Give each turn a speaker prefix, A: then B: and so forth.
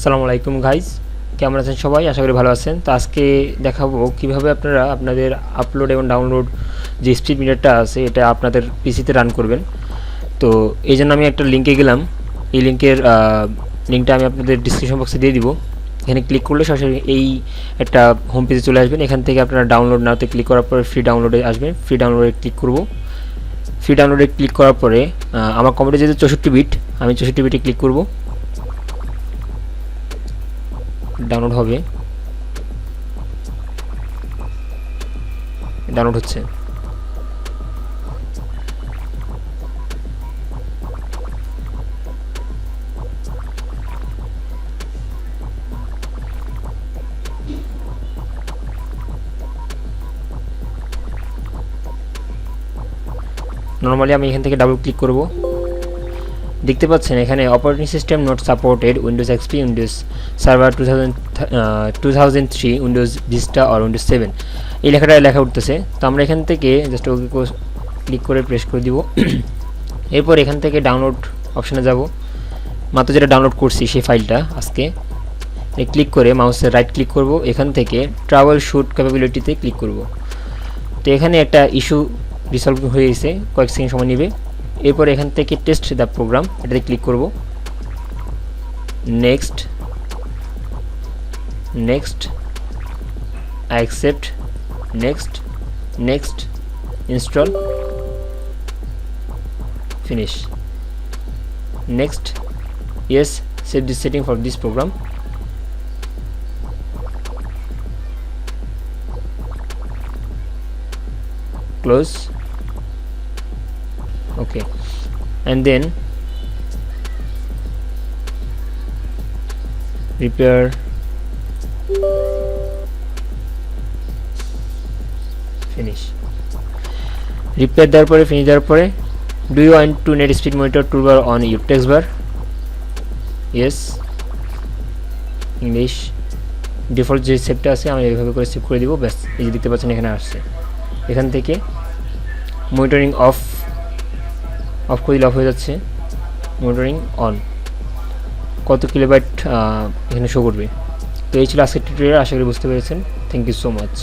A: আসসালামু আলাইকুম গাইজ, কেমন আছেন সবাই? আশা করি ভালো আছেন। তো আজকে দেখাবো কিভাবে আপনারা আপনাদের আপলোড এবং ডাউনলোড যে স্পিড মিটারটা আছে এটা আপনাদের পিসিতে রান করবেন। তো এই জন্য আমি একটা লিঙ্কে গেলাম। এই লিঙ্কটা আমি আপনাদের ডিসক্রিপশন বক্সে দিয়ে দিব। এখানে ক্লিক করলে সরাসরি এই একটা হোম পেজে চলে আসবেন। এখান থেকে আপনারা ডাউনলোড নাওতে ক্লিক করার পরে ফ্রি ডাউনলোডে আসবেন। ফ্রি ডাউনলোডে ক্লিক করব। ফ্রি ডাউনলোডে ক্লিক করার পরে আমার কম্পিউটার যেহেতু 64 বিট, আমি 64 বিটে ক্লিক করব। ডাউনলোড হবে, ডাউনলোড হচ্ছে। নর্মালি আমি এখান থেকে ডাবল ক্লিক করব। দেখতে পাচ্ছেন এখানে operating system not supported Windows XP, Windows server 2003, Windows Vista আর উইন্ডোজ 7 এই লেখাটা লেখা উঠতেছে। তো আমরা এখান থেকে জাস্ট ওকে ক্লিক করে প্রেস করে দিব। এরপর এখান থেকে ডাউনলোড অপশানে যাব। মাত্র যেটা ডাউনলোড করছি সেই ফাইলটা আজকে ক্লিক করে মাউসের রাইট ক্লিক করব। এখান থেকে ট্রাভেল শুট ক্যাপাবিলিটিতে ক্লিক করব। তো এখানে একটা ইস্যু রিসলভ হয়ে গেছে, কয়েক সেকেন্ড সময় নেবে। এরপর এখান থেকে টেস্ট দ্য প্রোগ্রাম এটাতে ক্লিক করব। Next next accept, next next, install, finish, next, yes, save this setting for this program, close, okay, and then repair, finish, repair দেওয়ার পরে finish দেওয়ার পরে do you want to NetSpeed monitor toolbar on your text bar? yes, English, default যে সেভটা আছে আমি এইভাবে করে save করে দিব। ব্যাস, এই যে দেখতে পাচ্ছেন এখানে আসছে। এখান থেকে মনিটরিং অফ করে দিলে অফ হয়ে যাচ্ছে, মনিটরিং অন, কত কিলোবাইট এখানে শো করবে। তো এই ছিল আজকের টিউটোরিয়াল, আশা করি বুঝতে পেরেছেন। Thank you so much.